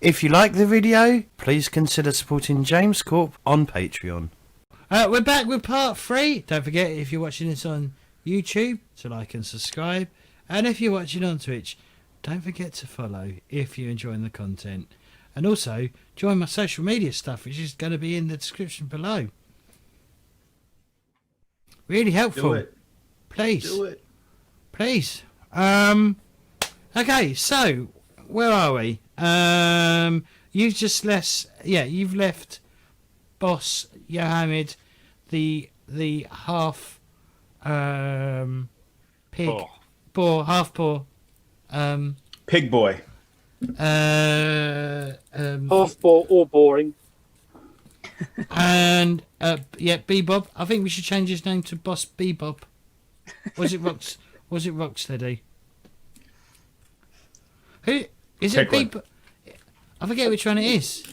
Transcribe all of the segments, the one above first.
If you like the video, please consider supporting James Corp on Patreon. We're back with part 3. Don't forget, if you're watching this on YouTube, to like and subscribe. And if you're watching on Twitch, don't forget to follow if you're enjoying the content. And also, join my social media stuff, which is going to be in the description below. Really helpful. Do it. Please. Do it. Please. Okay, so where are we? You've just you've left Boss Yohamid, the half pig boar, half boar, pig boy, half boar or boring, and Bebop. I think we should change his name to Boss Bebop. Was it Rocksteady? Who is it? Bebop? I forget which one it is.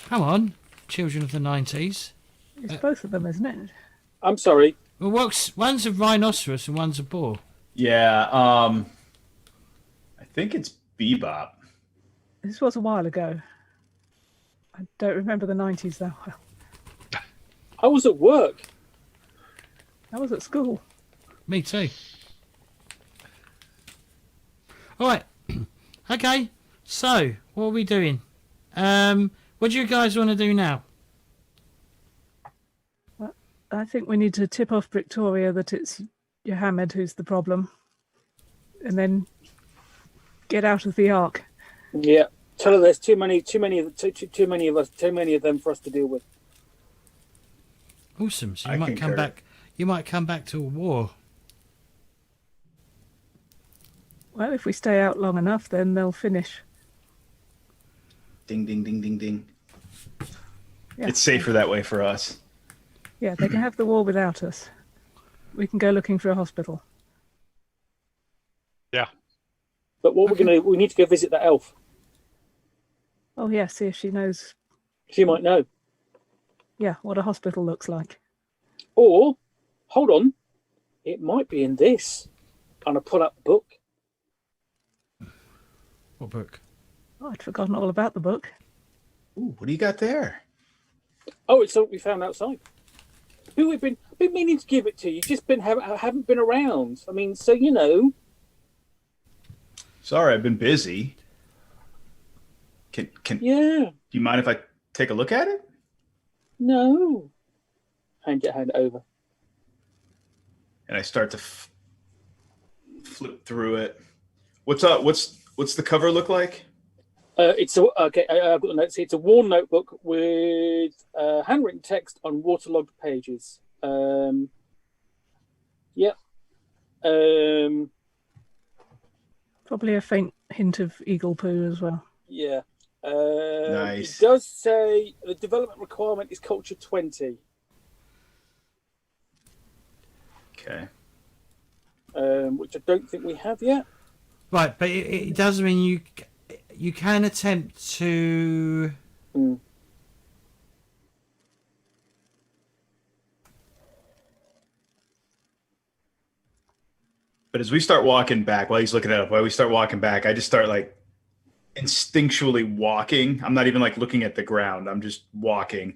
Come on, children of the 90s. It's both of them, isn't it? I'm sorry. Well, one's a rhinoceros and one's a boar. Yeah, I think it's Bebop. This was a while ago. I don't remember the 90s that well. I was at work. I was at school. Me too. All right. Okay. So, what are we doing? What do you guys want to do now? Well, I think we need to tip off Victoria that it's Yohamid who's the problem, and then get out of the Ark. Yeah. Tell her there's too many of them for us to deal with. Awesome. So I you might concur. come back. You might come back to a war. Well, if we stay out long enough, then they'll finish. Ding, ding, ding, ding, ding. Yeah. It's safer that way for us. Yeah, they can have the war without us. We can go looking for a hospital. Yeah. But what we need to go visit that elf. Oh yeah, see if she knows. She might know. Yeah, what a hospital looks like. Or, hold on, it might be in this. And I pull up the book. What book? Oh, I'd forgotten all about the book. Ooh, what do you got there? Oh, it's something we found outside. I've been meaning to give it to you. Just haven't been around. I mean, so you know. Sorry, I've been busy. Can Yeah. Do you mind if I take a look at it? No. Hand it over. And I start to flip through it. What's up? What's the cover look like? It's okay. I've got the notes here. It's a worn notebook with handwritten text on waterlogged pages. Yep. Probably a faint hint of eagle poo as well. Yeah. Nice. It does say the development requirement is culture 20. Okay. Which I don't think we have yet. Right, but it does mean you can attempt to. But as we start walking back, while he's looking it up, while we start walking back, I just start like instinctually walking. I'm not even like looking at the ground. I'm just walking,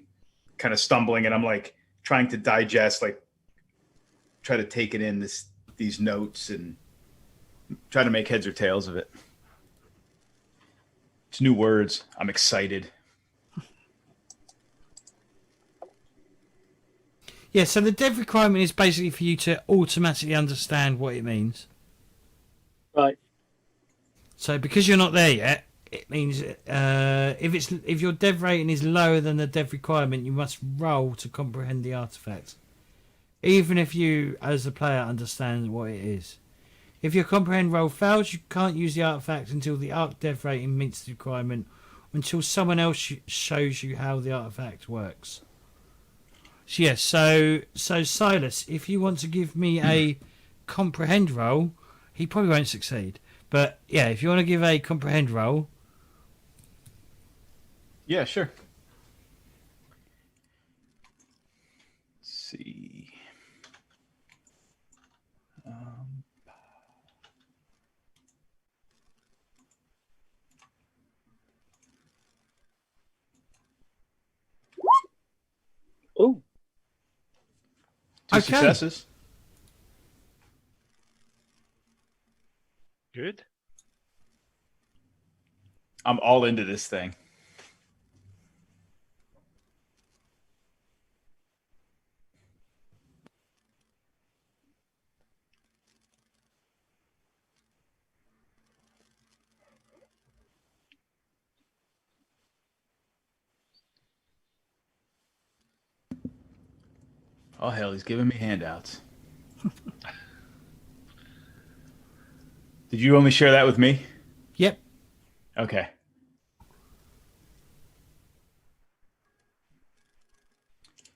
kind of stumbling, and I'm like trying to digest, like try to take it in these notes and try to make heads or tails of it. It's new words. I'm excited. Yeah, so the dev requirement is basically for you to automatically understand what it means. Right. So because you're not there yet, it means if your dev rating is lower than the dev requirement, you must roll to comprehend the artifact, even if you, as a player, understand what it is. If your comprehend roll fails, you can't use the artifact until the arc dev rating meets the requirement, until someone else shows you how the artifact works. So yes, so Silas, if you want to give me a comprehend roll, he probably won't succeed. But yeah, if you want to give a comprehend roll. Yeah, sure. Let's see. 2 successes. Good. I'm all into this thing. Oh, hell, he's giving me handouts. Did you only share that with me? Yep. Okay.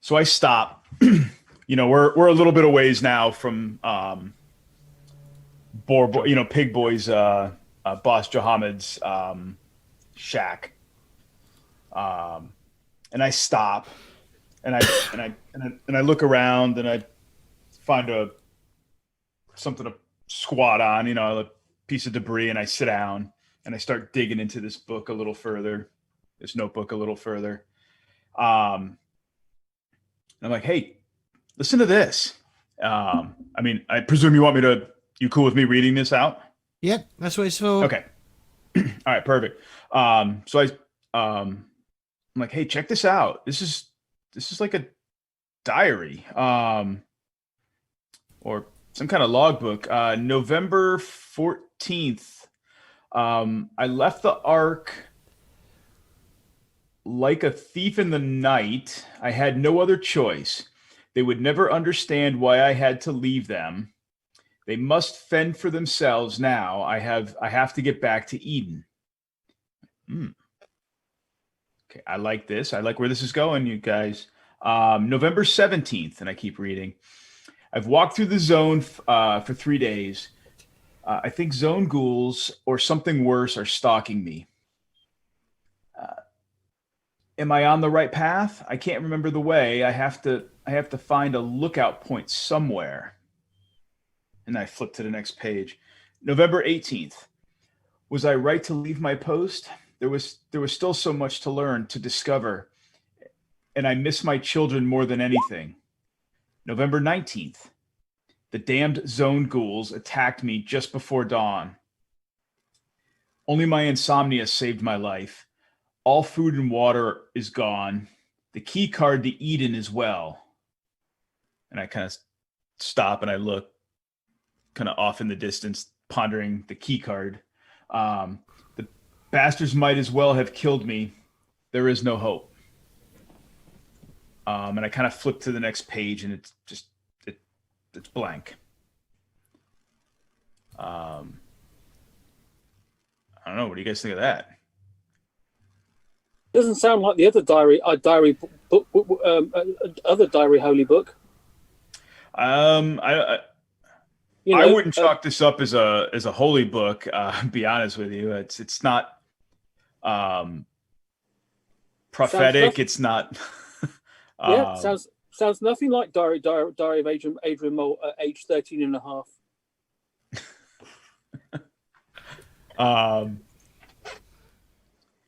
So I stop. We're a little bit a ways now from Pig Boy's boss Johamed's shack. And I stop, and I look around, and I find something to squat on, a piece of debris, and I sit down and I start digging into this book a little further, this notebook a little further. And I'm like, hey, listen to this. I presume you cool with me reading this out? Yep, that's what it's for. Okay. All right, perfect. So I'm like, hey, check this out. This is like a diary, or some kind of logbook. November 14th. I left the Ark like a thief in the night. I had no other choice. They would never understand why I had to leave them. They must fend for themselves now. I have to get back to Eden. Okay, I like this. I like where this is going, you guys. November 17th, and I keep reading. I've walked through the zone for 3 days. I think zone ghouls or something worse are stalking me. Am I on the right path? I can't remember the way. I have to find a lookout point somewhere. And I flip to the next page. November 18th. Was I right to leave my post? There was still so much to learn, to discover. And I miss my children more than anything. November 19th. The damned zone ghouls attacked me just before dawn. Only my insomnia saved my life. All food and water is gone. The key card to Eden as well. And I kind of stop and I look kind of off in the distance, pondering the key card. The bastards might as well have killed me. There is no hope. And I kind of flip to the next page, and it's just it's blank. I don't know. What do you guys think of that? Doesn't sound like the other other diary holy book. I wouldn't chalk this up as a holy book. Be honest with you, it's not prophetic. It's not. Sounds nothing like Diary of Adrian Mole at age 13 and a half.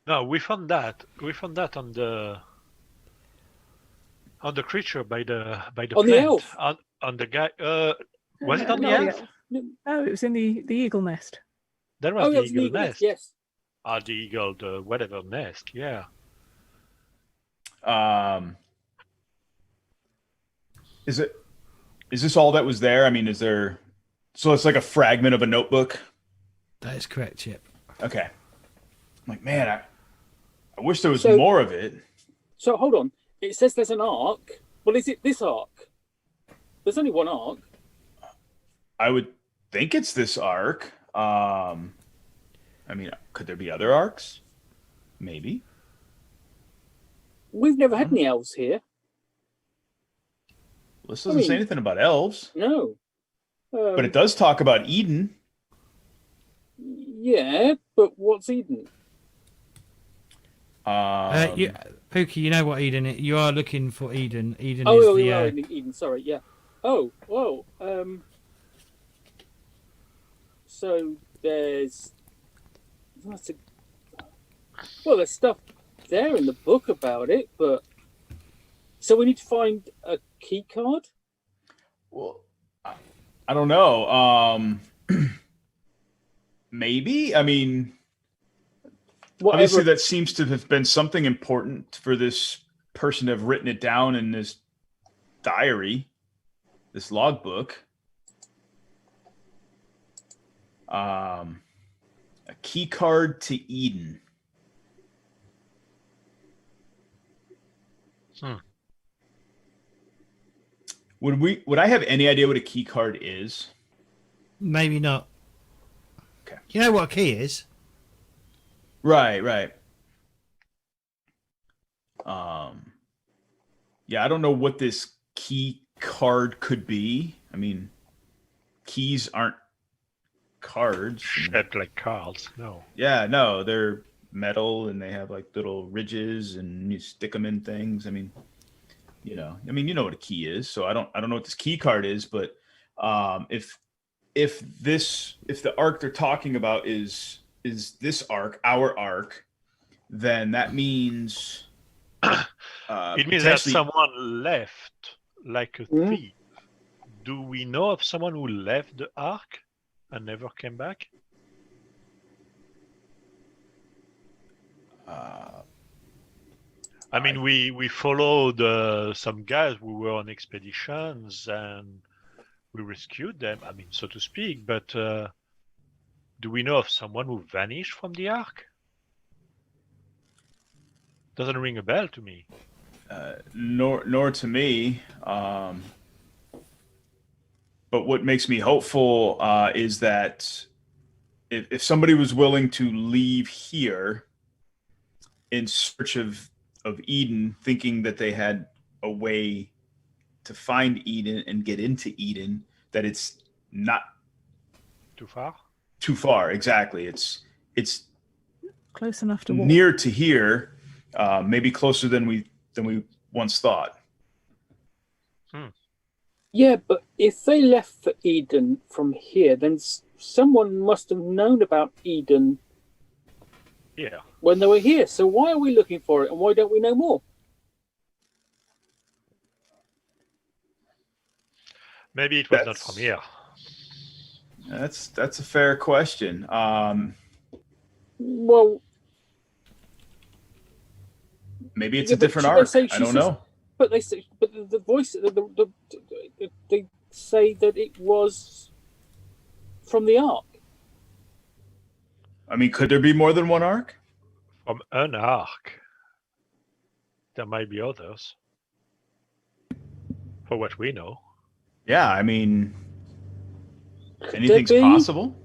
No, we found that on the creature by the On plant. the elf. On the guy. Was it on the elf? No, it was in the eagle nest. That was the it was eagle an eagle nest. Yes. The eagle, the whatever nest. Yeah. Is this all that was there? I mean, is there? So it's like a fragment of a notebook. That is correct, Chip. Okay. I'm like, man, I wish there was more of it. So hold on. It says there's an arc. Well, is it this arc? There's only one arc. I would think it's this arc. I mean, could there be other arcs? Maybe. We've never had any elves here. This doesn't say anything about elves. No. But it does talk about Eden. Yeah, but what's Eden? Pookie, you know what Eden is. You are looking for Eden. Eden Oh, is Eden. Sorry, yeah. Oh, whoa. So there's stuff there in the book about it, but so we need to find a key card. Well, I don't know. Maybe. I mean, Whatever. obviously, that seems to have been something important for this person to have written it down in this diary, this logbook. A key card to Eden. Would I have any idea what a key card is? Maybe not. Okay. You know what a key is? Right. Yeah, I don't know what this key card could be. I mean, keys aren't cards. Shaped like cards. No. Yeah, no, they're metal and they have like little ridges and you stick them in things. I mean, you know what a key is. So I don't know what this key card is, but if the arc they're talking about is this arc, our arc, then that means It means that someone left like a thief. Do we know of someone who left the ark and never came back? I mean, we followed some guys who were on expeditions and we rescued them, I mean, so to speak, but do we know of someone who vanished from the ark? Doesn't ring a bell to me. Nor to me. But what makes me hopeful is that if somebody was willing to leave here in search of Eden, thinking that they had a way to find Eden and get into Eden, that it's not Too far? too far. Exactly. It's Close enough to walk. near to here, maybe closer than we once thought. Yeah, but if they left for Eden from here, then someone must have known about Eden Yeah. when they were here. So why are we looking for it, and why don't we know more? Maybe it was not from here. That's a fair question. Well, Maybe it's yeah, a different but arc. they say I don't know. But they say, but the voice, they say that it was from the Ark. I mean, could there be more than one arc? From an ark. There might be others. For what we know. Yeah, I mean, Could anything's there be? possible.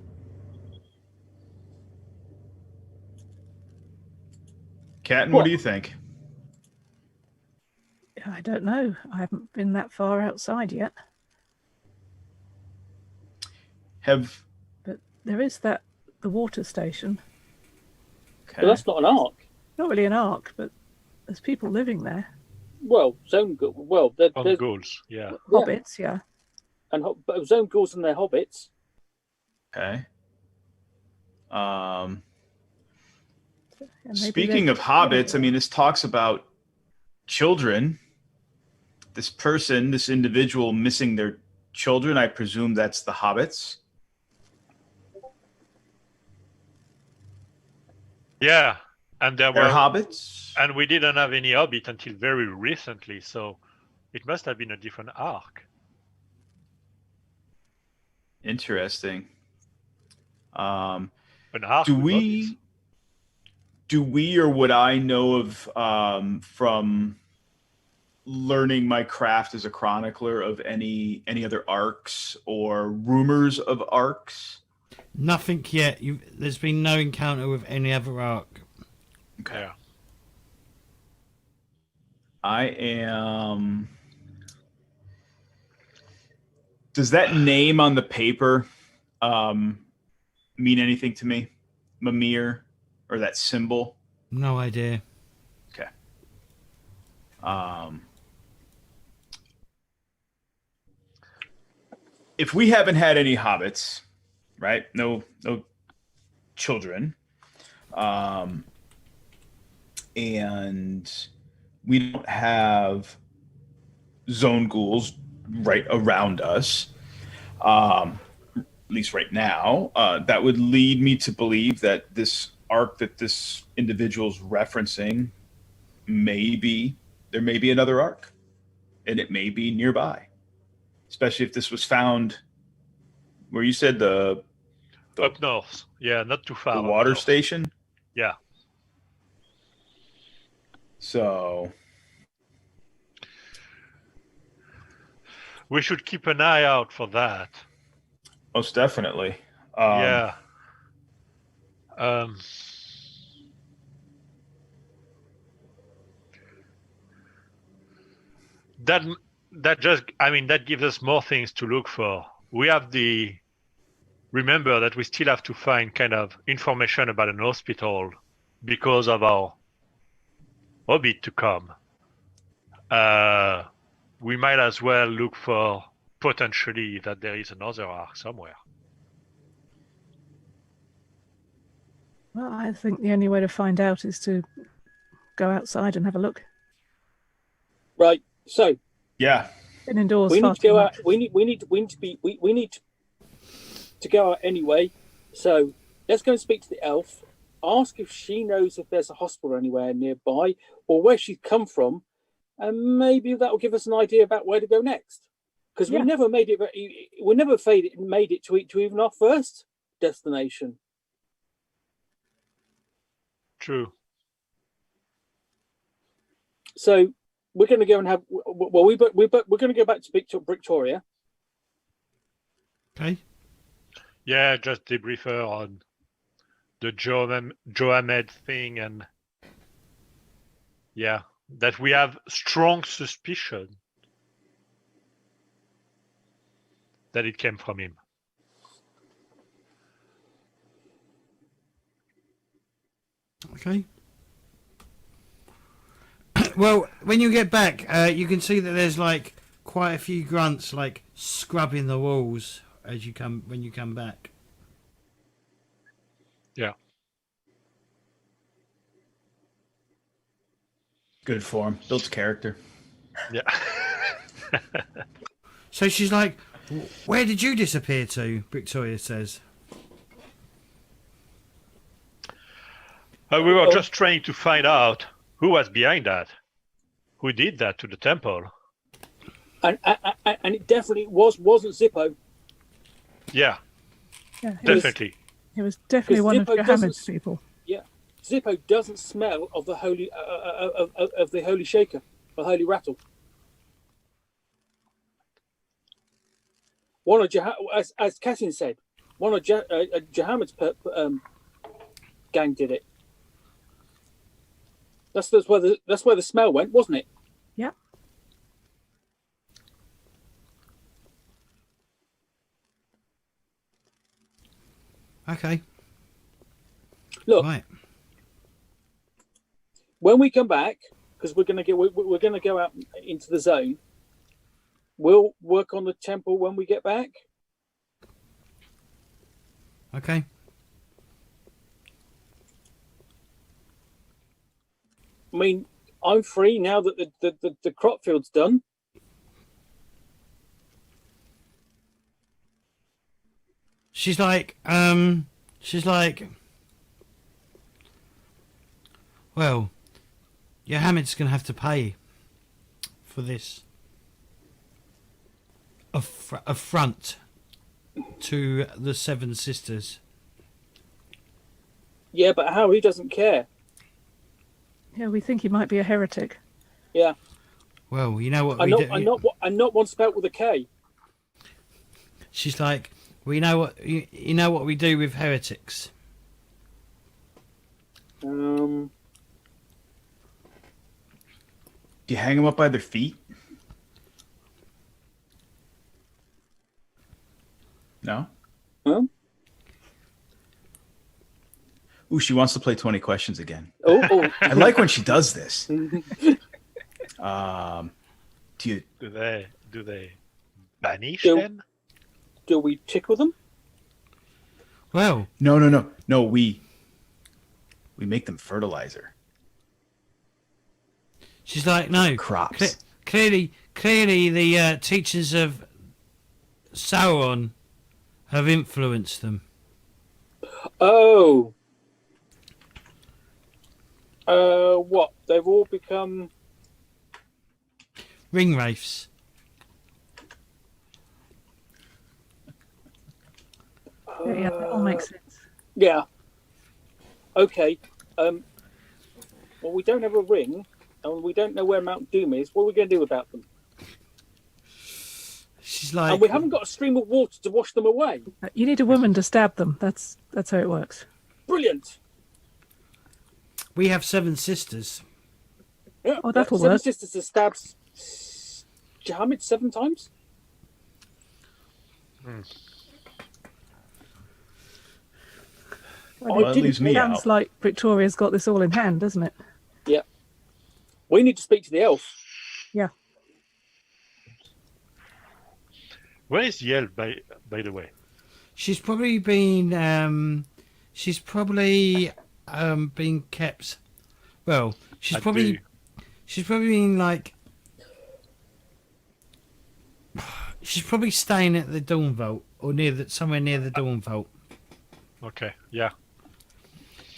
Captain, what do you think? I don't know. I haven't been that far outside yet. But there is the water station. Okay. But that's not an Ark. Not really an ark, but there's people living there. Well, zone ghouls. Well, On ghouls, yeah. Hobbits, yeah. and zone ghouls and their hobbits. Okay. And maybe Speaking they're- of hobbits, I mean, this talks about children. This individual missing their children. I presume that's the hobbits. Yeah. And there They're were hobbits. and we didn't have any hobbit until very recently, so it must have been a different arc. Interesting. An arc Do with we or would I know of from learning my craft as a chronicler of any other arcs or rumors of arcs? Nothing yet. There's been no encounter with any other arc. hobbits. Yeah. I am. Does that name on the paper mean anything to me? Mimir, or that symbol? No idea. Okay. If we haven't had any hobbits, right? No children, and we don't have zone ghouls, right around us, at least right now, that would lead me to believe that this arc that this individual's referencing there may be another arc, and it may be nearby, especially if this was found where you said the Up north. Yeah, not too far. the up water north. station. Yeah. So We should keep an eye out for that. most definitely. Yeah. That gives us more things to look for. We have remember that we still have to find kind of information about an hospital because of our orbit to come. We might as well look for potentially that there is another arc somewhere. Well, I think the only way to find out is to go outside and have a look. Right. So Yeah. Been indoors. we need far to go too out. much. We need to go out anyway. So let's go and speak to the elf. Ask if she knows if there's a hospital anywhere nearby or where she's come from, and maybe that will give us an idea about where to go next. Because we Yeah. never made it. We never made it to even our first destination. True. So we're going to go and have. Well, we're going to go back to speak to Victoria. Okay. Yeah, just debrief her on the Johamed thing, and yeah, that we have strong suspicion that it came from him. Okay. Well, when you get back, you can see that there's like quite a few grunts like scrubbing the walls when you come back. Yeah. Good form. Builds character. Yeah. So she's like, "Where did you disappear to?" Victoria says. We were just trying to find out who was behind that, who did that to the temple. And it definitely wasn't Zippo. Yeah, Yeah, definitely. It was definitely Because one of Zippo Johamed's doesn't- people. Yeah, Zippo doesn't smell of the holy of the holy shaker, the holy rattle. One of as Cassian said, one of Johamed's gang did it. That's where the smell went, wasn't it? Yeah. Okay. Look, Right. when we come back, because we're gonna go out into the zone. We'll work on the temple when we get back. Okay. I mean, I'm free now that the crop field's done. She's like, well, Hamid's going to have to pay for this affront to the Seven Sisters. Yeah, but how he doesn't care. Yeah, we think he might be a heretic. Yeah, Well, you know what I'm we not. do. I'm not one spelt with a K. She's like, we know what you know what we do with heretics. Do you hang them up by their feet? No? Huh? Ooh, she wants to play 20 questions again. Oh. I like when she does this. Do you? Do they banish Do- them? Do we tickle them? Well, No. We make them fertilizer. she's like, no, Crops. Clearly, the teachings of Sauron have influenced them. Oh. What? They've all become... Ring wraiths. Yeah, that all makes sense. Yeah. Okay. Well, we don't have a ring, and we don't know where Mount Doom is. What are we going to do about them? She's like, And we haven't got a stream of water to wash them away. You need a woman to stab them. That's how it works. Brilliant. we have 7 sisters. Yeah, Oh, that'll Seven work. Sisters has stabbed Jahamid 7 times. Well, that leaves me sounds out. like Victoria's got this all in hand, doesn't it? Yeah. We need to speak to the elf. Yeah. Where is the elf, by the way? She's probably been been kept. Well, she's At probably the- been like. She's probably staying at the Dawn Vault or somewhere near the Dawn Vault. Okay, yeah.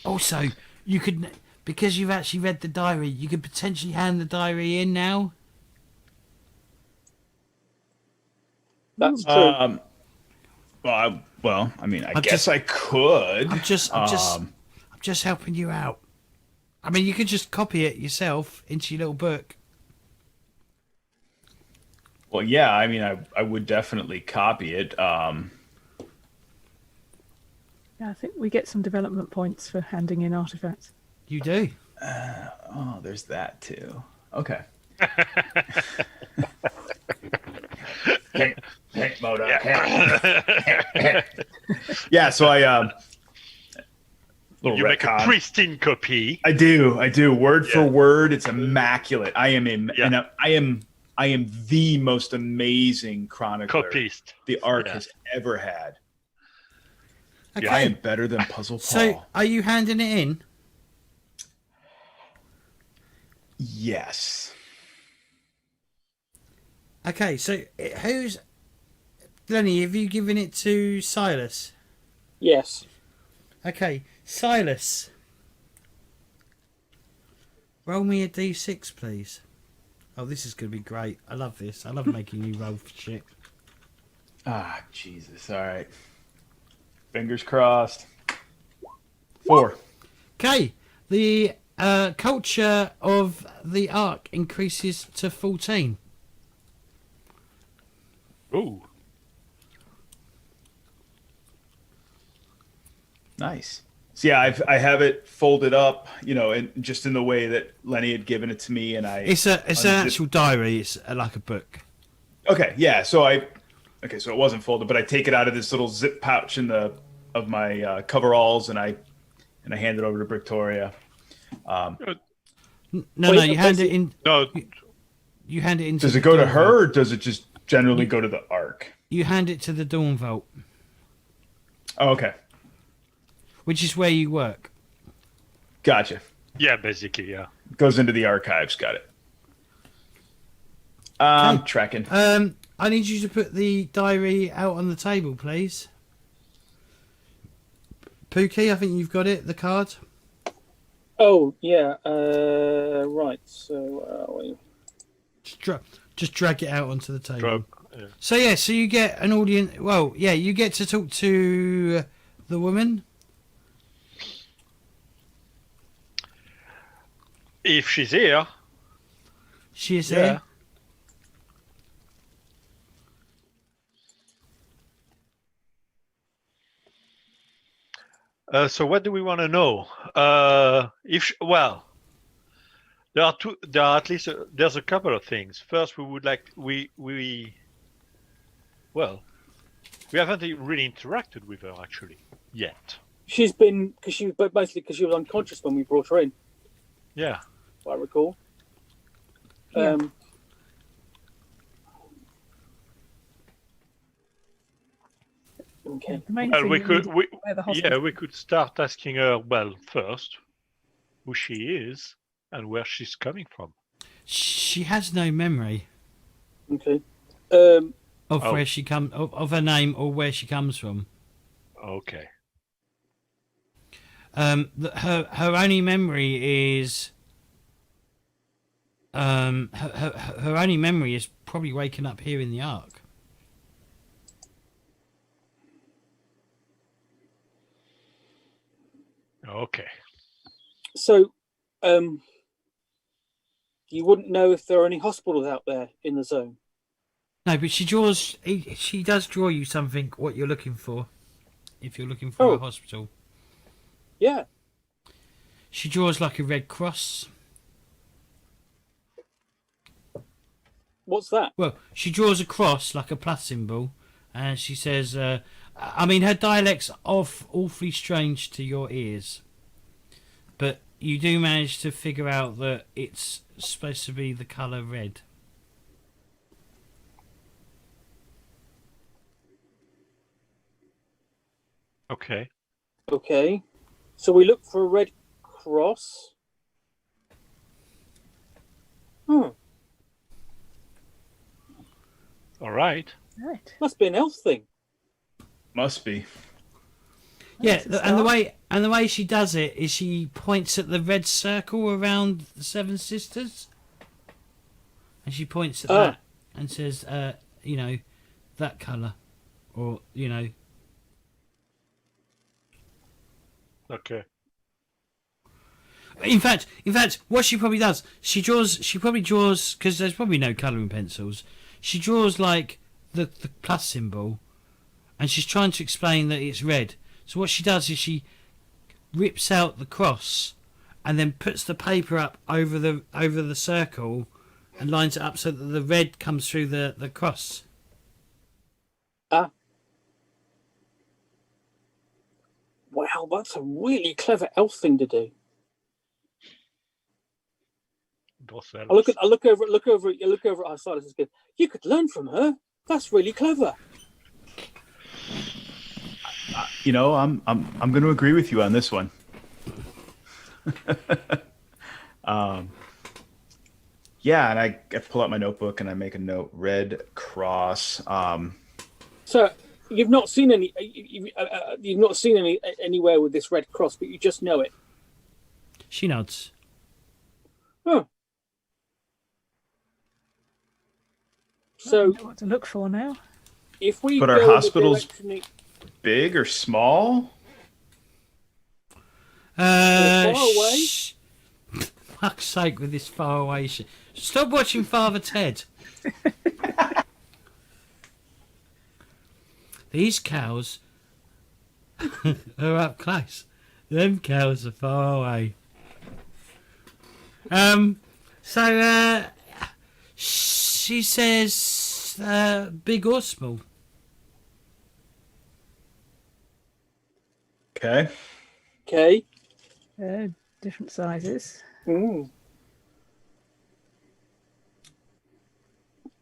Also, you could, because you've actually read the diary, you could potentially hand the diary in now. That's true. I mean, I I'm guess just- I could. I'm just helping you out. I mean, you could just copy it yourself into your little book. Well, yeah, I mean, I would definitely copy it. Yeah, I think we get some development points for handing in artifacts. You do. Oh, there's that too. Okay. Yeah, so I little You make a retcon. pristine copy. I do. Word for Yeah. word, it's immaculate. I am Yeah. I am the most amazing chronicler Copyist. the Ark Yeah. has ever had. Okay. I am better than Puzzle Paul. So, are you handing it in? Yes. Okay, so who's... Lenny, have you given it to Silas? Yes. Okay, Silas. Roll me a d6, please. Oh, this is going to be great. I love this. I love making you roll for shit. Ah, Jesus. All right. Fingers crossed. 4. Okay, the culture of the Ark increases to 14. Ooh. Nice. So yeah, I have it folded up, and just in the way that Lenny had given it to me, and It's an actual diary. It's like a book. Okay, yeah. So so it wasn't folded, but I take it out of this little zip pouch of my coveralls, and I hand it over to Victoria. No, you hand it in. No, You hand it into. Does the it go to Dawn her, Vault. or does it just generally go to the Ark? You hand it to the Dawn Vault, Oh, okay, which is where you work. gotcha. yeah, basically, yeah. Goes into the archives. Got it. I'm tracking. I need you to put the diary out on the table, please. Pookie, I think you've got it. The card. Oh, yeah. Right. So, Just drag it out onto the table. Drug. Yeah. So you get an audience. Well, yeah, you get to talk to the woman. If she's here, She is yeah. there. So what do we want to know? There are two. There are at least there's a couple of things. First, we would like we haven't really interacted with her actually yet. she's been... because she was unconscious when we brought her in, Yeah. if I recall. Yeah. Okay. The main Well, thing we you could. need We, is where the hospital. yeah, we could start asking her. Well, first, who she is and where she's coming from. She has no memory Okay. of Oh. where she come of her name or where she comes from. Okay. Her only memory is her only memory is probably waking up here in the Ark. Okay. So, you wouldn't know if there are any hospitals out there in the zone. No, but she does draw you something what you're looking for. If you're looking for a hospital, Yeah. she draws like a red cross. What's that? Well, she draws a cross like a plus symbol, and she says, I mean, her dialect's awfully strange to your ears, but you do manage to figure out that it's supposed to be the colour red. Okay. Okay. So we look for a red cross. All right. Right. Must be an elf thing. Must be. Yeah, That's a and the start. way she does it is she points at the red circle around the Seven Sisters, and she points at that and says, you know, that colour, or you know. Okay. In fact, what she probably does, she probably draws, because there's probably no colouring pencils. She draws like the plus symbol, and she's trying to explain that it's red. So what she does is she rips out the cross, and then puts the paper up over the circle, and lines it up so that the red comes through the cross. Wow, that's a really clever elf thing to do. Those I look over at our Silas and go, you could learn from her. That's really clever. You know, I'm going to agree with you on this one. Yeah, and I pull out my notebook and I make a note. Red cross. So you've not seen any. You've not seen any anywhere with this red cross, but you just know it. She nods. Huh. I So know what to look for now. if we But go are in the hospitals direction big or small? far away? Fuck's sake with this far away shit. Stop watching Father Ted. These cows are up close. Them cows are far away. So she says big or small. Okay. Okay. Different sizes. Mm.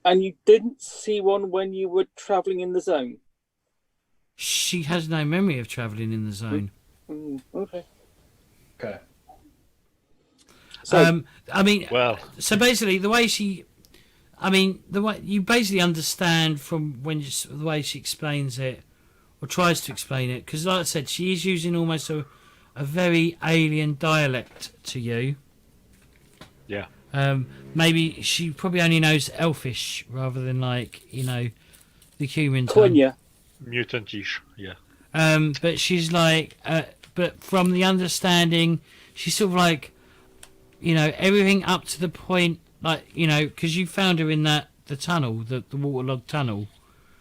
And you didn't see one when you were travelling in the zone? She has no memory of travelling in the zone. Okay. Okay. So, I mean, Well, so basically, the way you basically understand from the way she explains it, or tries to explain it, because like I said, she is using almost a very alien dialect to you. yeah. Maybe she probably only knows Elfish rather than the human tongue. Quenya. Mutantish, yeah. But she's like, but from the understanding, she's sort of like, everything up to the point, because you found her in the tunnel, the waterlogged tunnel.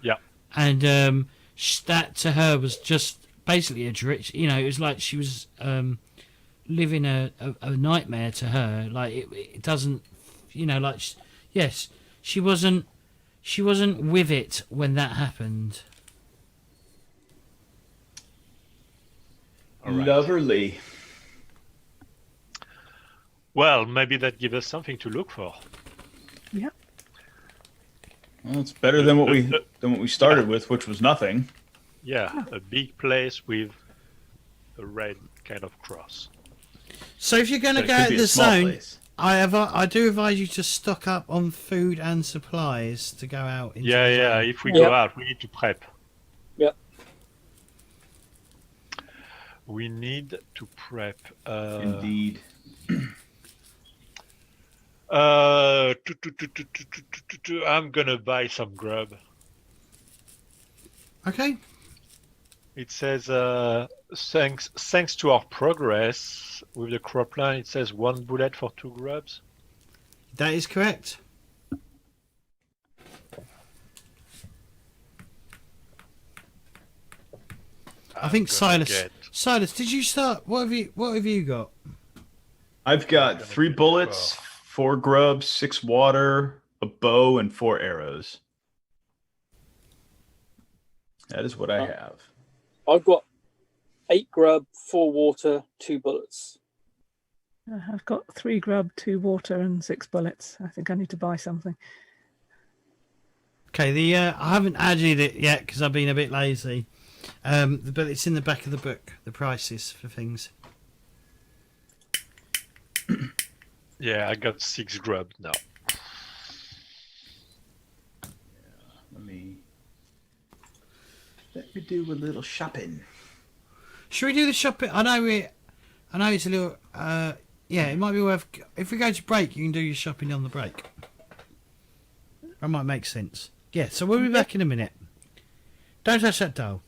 Yeah. And that to her was just basically a drift. It was like she was living a nightmare to her. Like it doesn't, yes, she wasn't with it when that happened. All right. Lovely. Well, maybe that gives us something to look for. Yep. Well, it's better than what we started with, which was nothing. Yeah, a big place with a red kind of cross. So if you're going to But it go could out be the a small zone, place. I do advise you to stock up on food and supplies to go out. Into Yeah, the yeah. zone. If we Yeah. go out, we need to prep. Yep. We need to prep. Indeed. I'm gonna buy some grub. Okay. It says, thanks to our progress with the cropline, it says 1 bullet for 2 grubs. That is correct. I think Silas, did you start? What have you got? I've got 3 bullets, 4 grubs, 6 water, a bow, and 4 arrows. That is what I have. I've got 8 grub, 4 water, 2 bullets. I've got 3 grub, 2 water, and 6 bullets. I think I need to buy something. Okay, I haven't added it yet because I've been a bit lazy. But it's in the back of the book, the prices for things. Yeah, I got 6 grub now. Let me do a little shopping. Should we do the shopping? I know it's a little. Yeah, it might be worth. If we go to break, you can do your shopping on the break. That might make sense. Yeah, so we'll be back in a minute. Don't touch that dial.